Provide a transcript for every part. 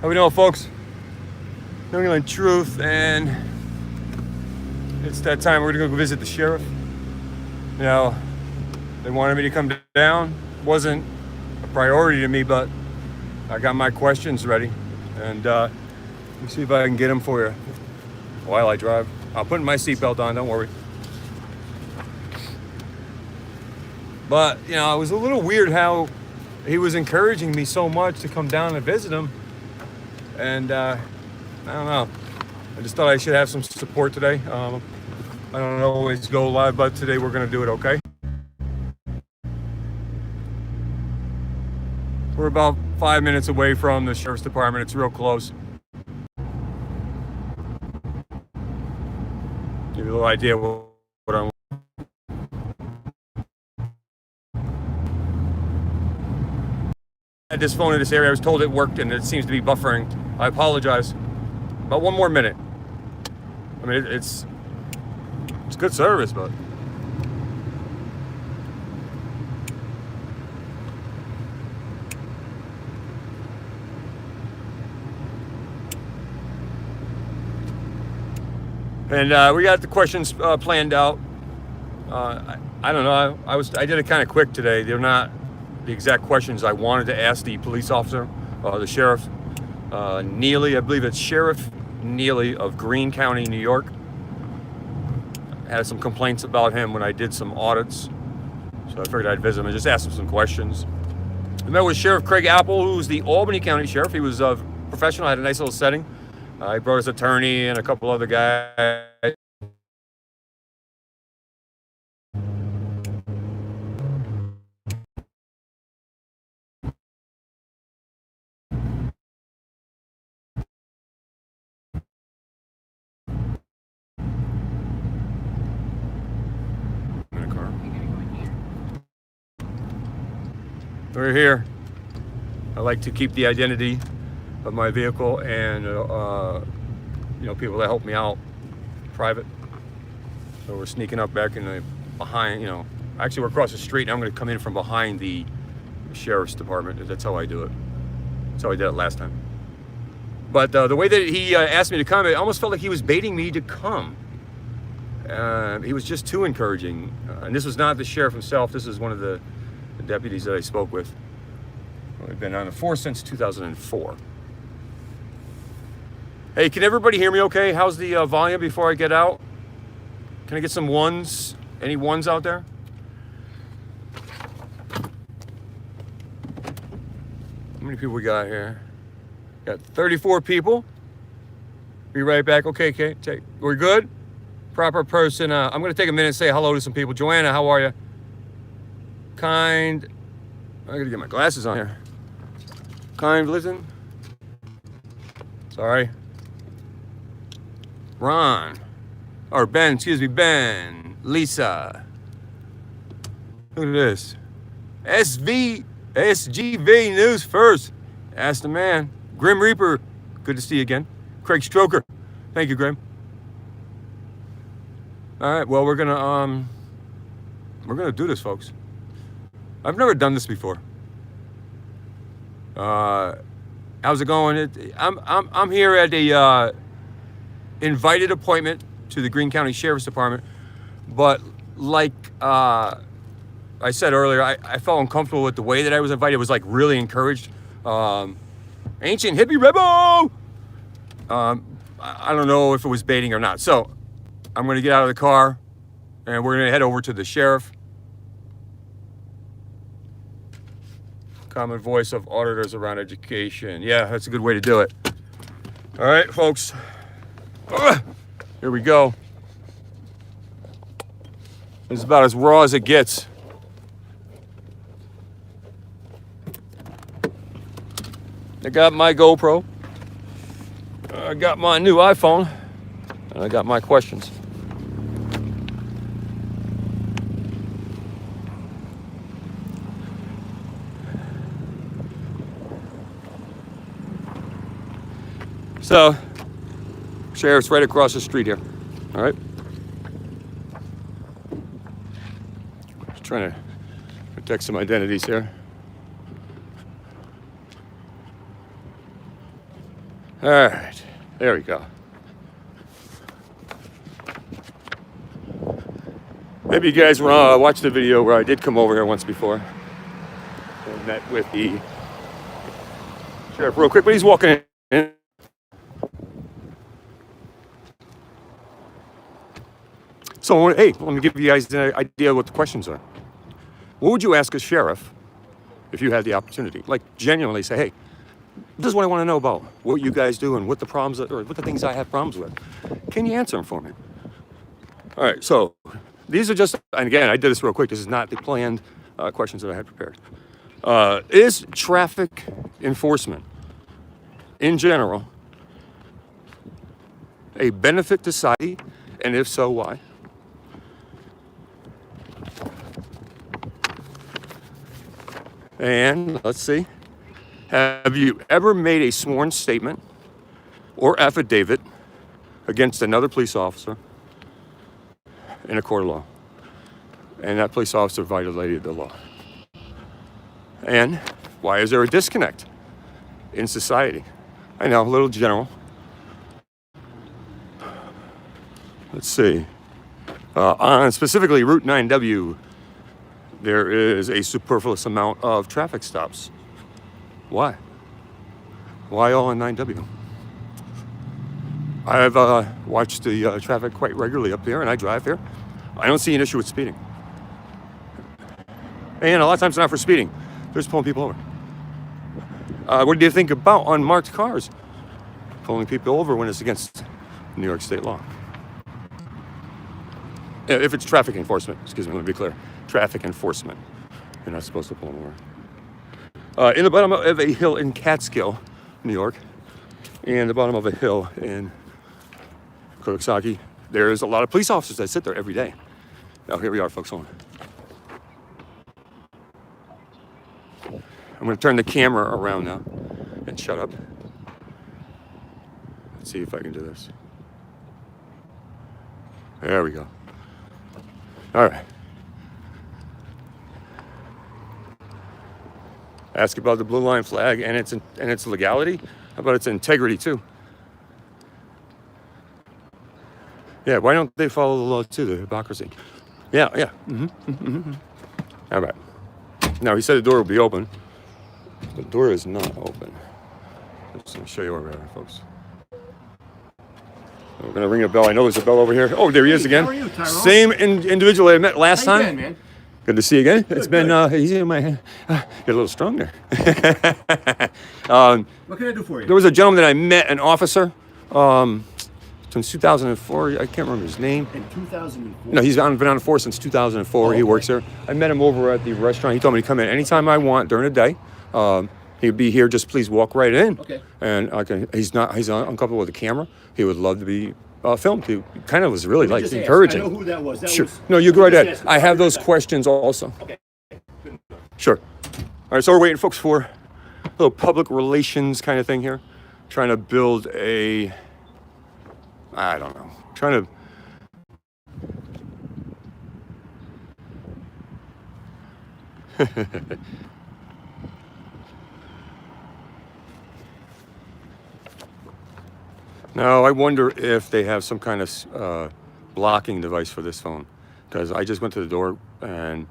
How we doing, folks? New England Truth, and it's that time we're gonna go visit the sheriff. You know, they wanted me to come down. Wasn't a priority to me, but I got my questions ready, and let me see if I can get them for you while I drive. I'll put my seatbelt on, don't worry. But, you know, it was a little weird how he was encouraging me so much to come down and visit him. And I don't know. I just thought I should have some support today. I don't always go live, but today we're going to do it, okay? We're about 5 minutes away from the sheriff's department. It's real close. Give you a little idea what I'm. I had this phone in this area. I was told it worked, and it seems to be buffering. I apologize. About 1 more minute. I mean, it's good service, but. And we got the questions planned out. I don't know. I did it kind of quick today. They're not the exact questions I wanted to ask the police officer, the sheriff Neely. I believe it's Sheriff Neely of Greene County, New York. I had some complaints about him when I did some audits, so I figured I'd visit him and just ask him some questions. I met with Sheriff Craig Apple, who's the Albany County Sheriff. He was professional, had a nice little setting. He brought his attorney and a couple other guys. In a car. We're here. I like to keep the identity of my vehicle and you know, people that help me out private. So we're sneaking up back in the behind, you know, actually we're across the street and I'm going to come in from behind the sheriff's department. That's how I do it. That's how I did it last time. But the way that he asked me to come, it almost felt like he was baiting me to come. He was just too encouraging. And this was not the sheriff himself. This is one of the deputies that I spoke with. We've been on the force since 2004. Hey, can everybody hear me okay? How's the volume before I get out? Can I get some ones? Any ones out there? How many people we got here? Got 34 people. Be right back. Okay, we're good? Proper person. I'm going to take a minute and say hello to some people. Joanna, how are you? Kind. I got to get my glasses on here. Kind, listen. Sorry. Ron. Or Ben, excuse me, Ben. Lisa. Look at this. SGV News First. Ask the man. Grim Reaper. Good to see you again. Craig Stroker. Thank you, Grim. All right, well, we're gonna do this, folks. I've never done this before. How's it going? I'm here at a invited appointment to the Greene County Sheriff's Department, but like I said earlier, I felt uncomfortable with the way that I was invited. It was like really encouraged. Ancient hippie rebel. I don't know if it was baiting or not. So I'm going to get out of the car and we're going to head over to the sheriff. Common voice of auditors around education. Yeah, that's a good way to do it. All right, folks. Here we go. This is about as raw as it gets. I got my GoPro. I got my new iPhone. And I got my questions. So, sheriff's right across the street here. All right. Just trying to protect some identities here. All right, there we go. Maybe you guys watched the video where I did come over here once before and met with the sheriff real quick, but he's walking in. So, hey, let me give you guys an idea of what the questions are. What would you ask a sheriff if you had the opportunity? Like, genuinely say, hey, this is what I want to know about what you guys do and what the problems are, or what the things I have problems with. Can you answer them for me? All right, so these are just, and again, I did this real quick. This is not the planned questions that I had prepared. Is traffic enforcement in general a benefit to society? And if so, why? And let's see. Have you ever made a sworn statement or affidavit against another police officer in a court of law, and that police officer violated the law? And why is there a disconnect in society? I know, a little general. Let's see. On specifically Route 9W, there is a superfluous amount of traffic stops. Why? Why all on 9W? I've watched the traffic quite regularly up there, and I drive here. I don't see an issue with speeding. And a lot of times it's not for speeding. They're just pulling people over. What do you think about unmarked cars pulling people over when it's against New York state law? If it's traffic enforcement, excuse me, let me be clear. Traffic enforcement. You're not supposed to pull them over. In the bottom of a hill in Catskill, New York, and the bottom of a hill in Kurosaki, there's a lot of police officers that sit there every day. Now, here we are, folks. Hold on. I'm going to turn the camera around now and shut up. Let's see if I can do this. There we go. All right. Ask about the blue line flag and its legality. How about its integrity too? Yeah, why don't they follow the law too? The hypocrisy. Yeah. All right. Now he said the door will be open. The door is not open. I'm just gonna show you where we are, folks. We're gonna ring a bell. I know there's a bell over here. Oh, there he is again. How are you, Tyrone? Same individual I met last How you time. been, man? Good to see you again. It's been good. easy in my hand. You're a little strong there. What can I do for you? There was a gentleman that I met, an officer, since 2004. I can't remember his name. In 2004? No, he's been on the force since 2004. He works there. I met him over at the restaurant. He told me to come in anytime I want during the day. He'd be here. Just please walk right in. Okay. And I can. He's uncomfortable with the camera. He would love to be filmed. He kind of was really like Just encouraging. ask. I know who that was. That Sure. was. No, you go right Just ahead. ask. I have those questions also. Okay. Sure. All right, so we're waiting, folks, for a little public relations kind of thing here. Trying to build a, I don't know, trying to... Now, I wonder if they have some kind of blocking device for this phone, because I just went to the door and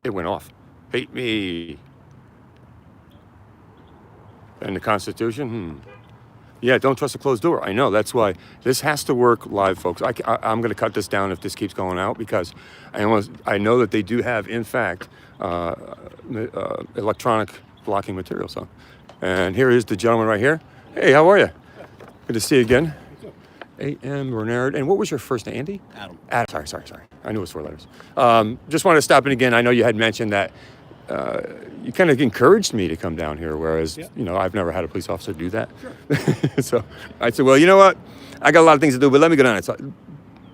it went off. Hate me. And the Constitution? Yeah, don't trust a closed door. I know, that's why this has to work live, folks. I'm going to cut this down if this keeps going out, because I know that they do have, in fact, electronic blocking material. So, and here is the gentleman right here. Hey, how are you? Good to see you again. A.M. Bernard. And what was your first name, Andy? Adam. Sorry. I knew it was 4 letters. Just wanted to stop in again. I know you had mentioned that you kind of encouraged me to come down here, whereas, I've never had a police officer do that. Sure. So I said, well, you know what? I got a lot of things to do, but let me go down. So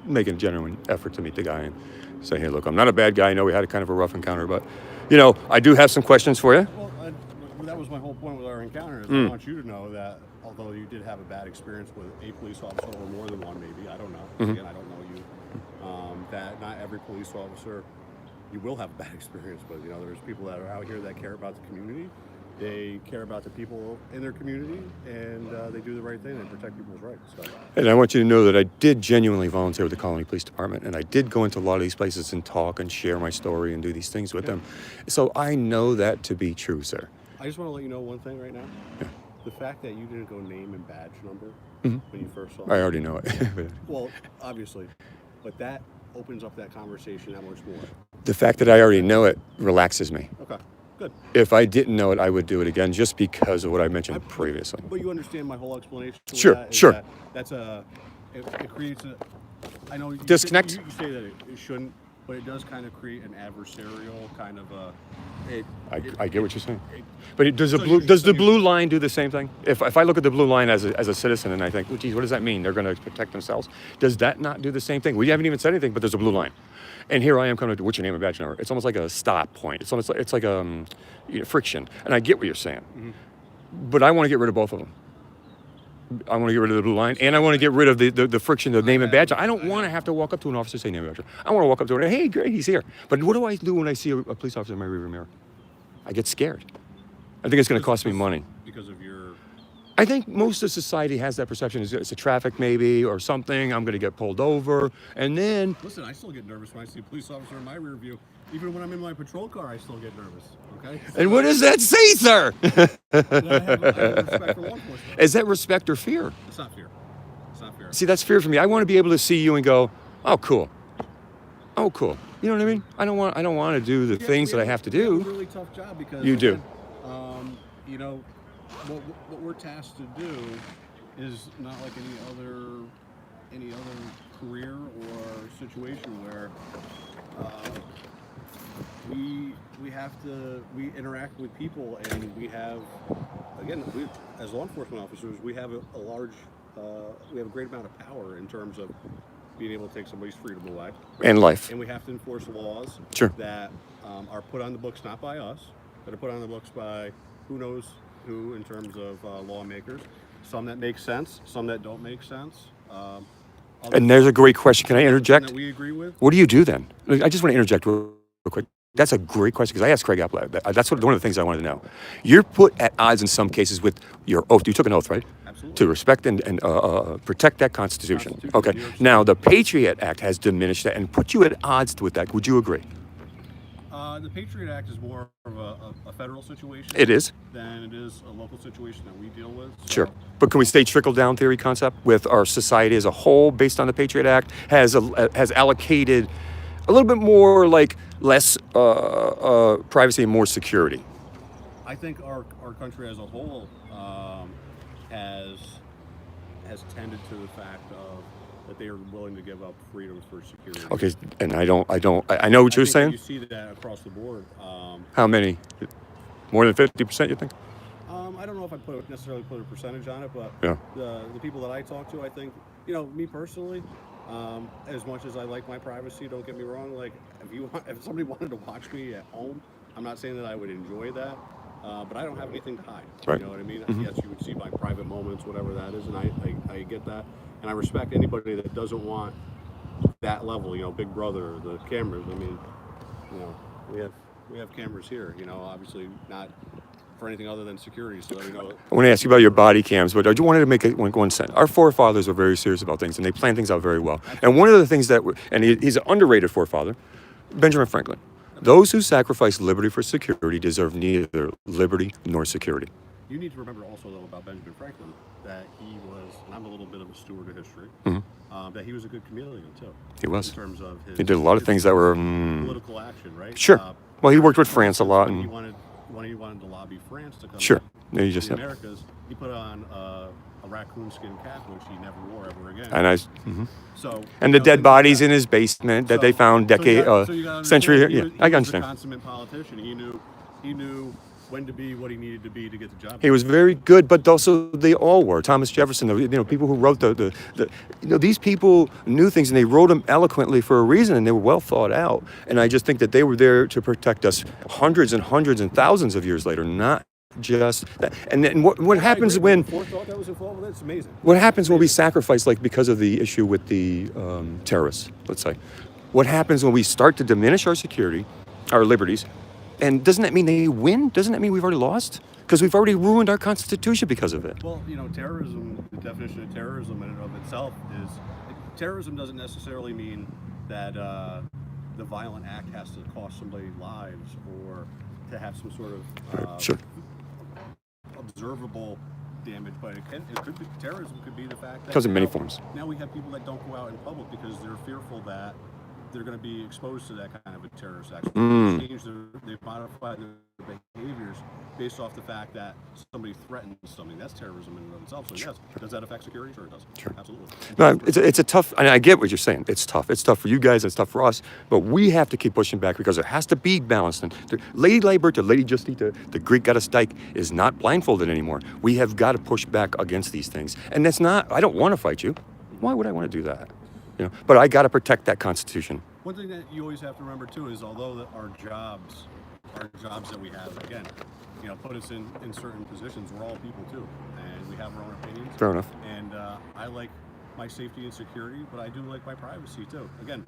making a genuine effort to meet the guy and say, hey, look, I'm not a bad guy. I know we had a kind of a rough encounter, but, I do have some questions for you. Well, that was my whole point with our encounter. Is I want you to know that although you did have a bad experience with a police officer or more than one, maybe, I don't know. Again, I don't know you. That not every police officer you will have a bad experience with. There's people that are out here that care about the community, They care about the people in their community, and they do the right thing and protect people's rights. So. And I want you to know that I did genuinely volunteer with the Colony Police Department, and I did go into a lot of these places and talk and share my story and do these things with them. So I know that to be true, sir. I just want to let you know one thing right now. Yeah. The fact that you didn't go name and badge number when you first saw it. I already know it. Well, obviously, but that opens up that conversation that much more. The fact that I already know it relaxes me. Okay, good. If I didn't know it, I would do it again just because of what I mentioned previously. But you understand my whole explanation? Sure, sure. That's it creates a, I know you Disconnect? You say that it shouldn't, but it does kind of create an adversarial kind of a. I get what you're saying. But does the blue line do the same thing? If I look at the blue line as a citizen and I think, well, geez, what does that mean? They're going to protect themselves. Does that not do the same thing? We haven't even said anything, but there's a blue line. And here I am coming to what's your name and badge number. It's almost like a stop point. It's almost like friction. And I get what you're saying. Mm-hmm. But I want to get rid of both of them. I want to get rid of the blue line, and I want to get rid of the friction, the name and badge. I don't want to have to walk up to an officer and say name and badge. I want to walk up to him and hey, great, he's here. But what do I do when I see a police officer in my rearview mirror? I get scared. I think it's going to cost me money. Because of your... I think most of society has that perception. It's a traffic maybe or something. I'm going to get pulled over. And then... Listen, I still get nervous when I see a police officer in my rear view. Even when I'm in my patrol car, I still get nervous. Okay? And what does that say, sir? I have respect for law enforcement. Is that respect or fear? It's not fear. It's not fear. See, that's fear for me. I want to be able to see you and go, oh, cool. Oh, cool. You know what I mean? I don't want to do the things that I have to do. You have a really tough job because you do. You know, what we're tasked to do is not like any other career or situation where we interact with people, and we have, again, as law enforcement officers, we have a great amount of power in terms of being able to take somebody's freedom away. And life. And we have to enforce laws that are put on the books, not by us, but are put on the books by who knows who in terms of lawmakers. Some that make sense, some that don't make sense. And there's a great question. Can I interject? That we agree with. What do you do then? I just want to interject real quick. That's a great question because I asked Craig Apple. That's one of the things I wanted to know. You're put at odds in some cases with your oath. You took an oath, right? Absolutely. To respect and protect that Constitution. Okay. Now, the Patriot Act has diminished that and put you at odds with that. Would you agree? The Patriot Act is more of a federal situation. It is. Than it is a local situation that we deal with. So. Sure. But can we state trickle-down theory concept with our society as a whole based on the Patriot Act has allocated a little bit more like less privacy and more security? I think our country as a whole has tended to the fact of that they are willing to give up freedom for security. Okay, and I know what you're saying. You see that across the board. How many? More than 50%, you think? I don't know if I necessarily put a percentage on it, but yeah. The people that I talk to, I think, me personally, as much as I like my privacy, don't get me wrong, like if somebody wanted to watch me at home, I'm not saying that I would enjoy that, but I don't have anything to hide. Right. You know what I mean? Mm-hmm. Yes, you would see my private moments, whatever that is, and I get that, and I respect anybody that doesn't want that level. Big Brother, the cameras. I mean, we have cameras here. Obviously not for anything other than security. So I want to ask you about your body cams, but I just wanted to make one sense. Our forefathers were very serious about things, and they planned things out very well. And one of the things he's an underrated forefather, Benjamin Franklin. Those who sacrifice liberty for security deserve neither liberty nor security. You need to remember also, though, about Benjamin Franklin, that he was, and I'm a little bit of a steward of history, that he was a good chameleon, too. He was. In terms of his... He did a lot of things that were... political action, right? Sure. Well, he worked with France a lot. When he wanted to lobby France to come to the Americas, he put on a raccoon skin cap, which he never wore ever again. And So the dead bodies in his basement that they found century. He I was understand. a consummate politician. He knew when to be what he needed to be to get the job. He was very good, but also they all were. Thomas Jefferson, people who wrote these people knew things and they wrote them eloquently for a reason, and they were well thought out. And I just think that they were there to protect us hundreds and hundreds and thousands of years later, not just that. And then what happens when forethought that was involved with it? It's amazing. What happens when we sacrifice, like because of the issue with the terrorists, let's say? What happens when we start to diminish our security, our liberties, And doesn't that mean they win? Doesn't that mean we've already lost? Because we've already ruined our Constitution because of it. Well, you know, terrorism, the definition of terrorism in and of itself is, terrorism doesn't necessarily mean that the violent act has to cost somebody lives or to have some sort of Sure. observable damage, but it could be, terrorism could be the fact that Comes in many now- forms. Now we have people that don't go out in public because they're fearful that they're going to be exposed to that kind of a terrorist act. They modify their behaviors based off the fact that somebody threatens something. That's terrorism in and of itself. So yes, does that affect security? Sure, it does. Sure. Absolutely. No, it's a tough, and I get what you're saying. It's tough. It's tough for you guys. It's tough for us. But we have to keep pushing back because there has to be balance. And Lady Liberta, Lady Justita, the Greek goddess Dyke is not blindfolded anymore. We have got to push back against these things. And that's not, I don't want to fight you. Why would I want to do that? You know, but I got to protect that Constitution. One thing that you always have to remember too is although our jobs that we have, again, you know, put us in certain positions, we're all people too, and we have our own opinions. Fair enough. And I like my safety and security, but I do like my privacy too. Again,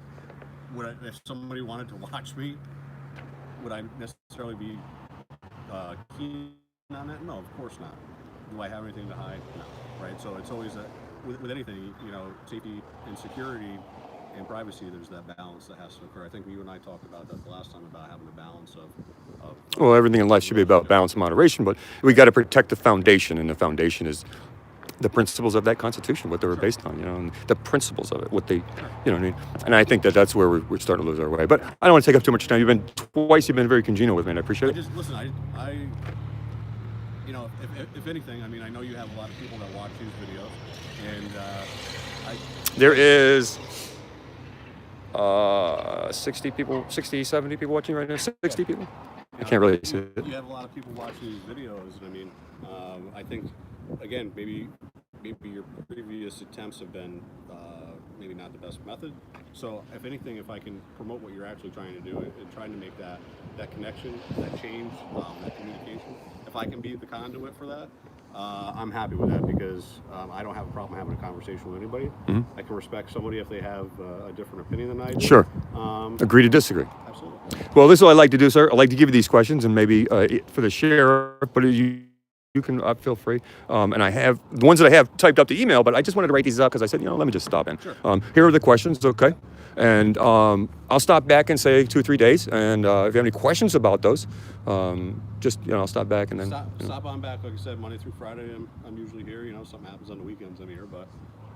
if somebody wanted to watch me, would I necessarily be keen on that? No, of course not. Do I have anything to hide? No. Right? So it's always with anything, you know, safety and security and privacy, there's that balance that has to occur. I think you and I talked about that the last time about having a balance of Well, everything in life should be about balance and moderation, but we got to protect the foundation, and the foundation is the principles of that Constitution, what they were based on, you know, and the principles of it, what they, you know what I mean? And I think that's where we're starting to lose our way. But I don't want to take up too much time. You've been very congenial with me, and I appreciate it. Just listen, I you know, if anything, I mean, I know you have a lot of people that watch these videos, and There is 60 people, 60, 70 people watching right now. 60 people? I can't really see it. You have a lot of people watching these videos. I mean, I think, again, maybe your previous attempts have been maybe not the best method. So, if anything, if I can promote what you're actually trying to do and trying to make that connection, that change, that communication, if I can be the conduit for that, I'm happy with that because I don't have a problem having a conversation with anybody. I can respect somebody if they have a different opinion than I do. Sure. Agree to disagree. Absolutely. Well, this is what I like to do, sir. I like to give you these questions, and maybe for the share, but you can feel free. And I have the ones that I have typed up the email, but I just wanted to write these up because I said, you know, let me just stop in. Sure. Here are the questions, okay? And I'll stop back in, say, 2 or 3 days. And if you have any questions about those, just, you know, I'll stop back and then. Stop on back. Like I said, Monday through Friday, I'm usually here. You know, something happens on the weekends, I'm here. But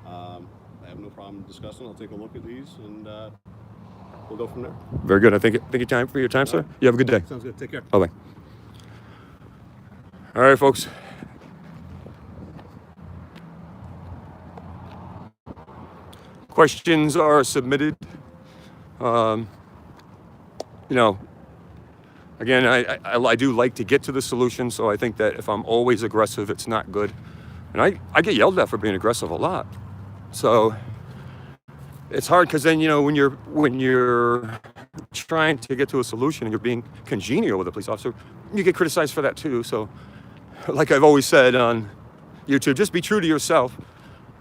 I have no problem discussing. I'll take a look at these and we'll go from there. Very good. I thank you time for your time, sir. You have a good day. Sounds good. Take care. Bye-bye. All right, folks. Questions are submitted. You know, again, I do like to get to the solution, so I think that if I'm always aggressive, it's not good. And I get yelled at for being aggressive a lot. So it's hard because then, you know, when you're trying to get to a solution and you're being congenial with a police officer, you get criticized for that too. So like I've always said on YouTube, just be true to yourself.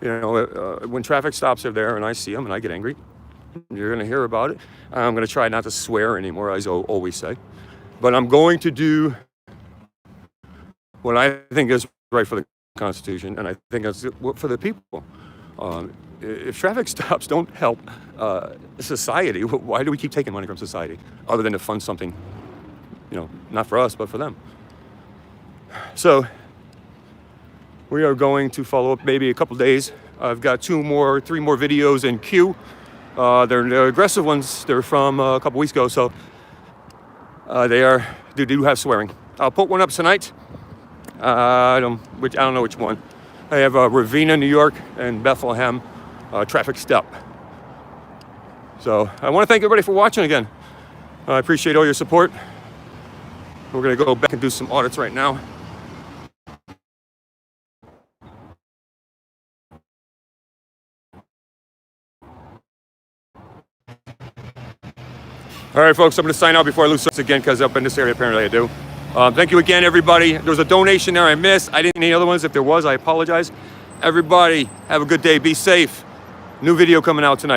You know, when traffic stops are there and I see them and I get angry, you're going to hear about it. I'm going to try not to swear anymore, as I always say. But I'm going to do what I think is right for the Constitution, and I think it's for the people. If traffic stops don't help society, why do we keep taking money from society other than to fund something, you know, not for us, but for them? So we are going to follow up maybe a couple days. I've got 3 more videos in queue. They're aggressive ones. They're from a couple weeks ago, so they do have swearing. I'll put one up tonight. I don't know which one. I have Ravenna, New York, and Bethlehem traffic stop. So I want to thank everybody for watching again. I appreciate all your support. We're going to go back and do some audits right now. All right, folks, I'm going to sign out before I lose this again because up in this area, apparently I do. Thank you again, everybody. There was a donation there I missed. I didn't see any other ones. If there was, I apologize. Everybody, have a good day. Be safe. New video coming out tonight.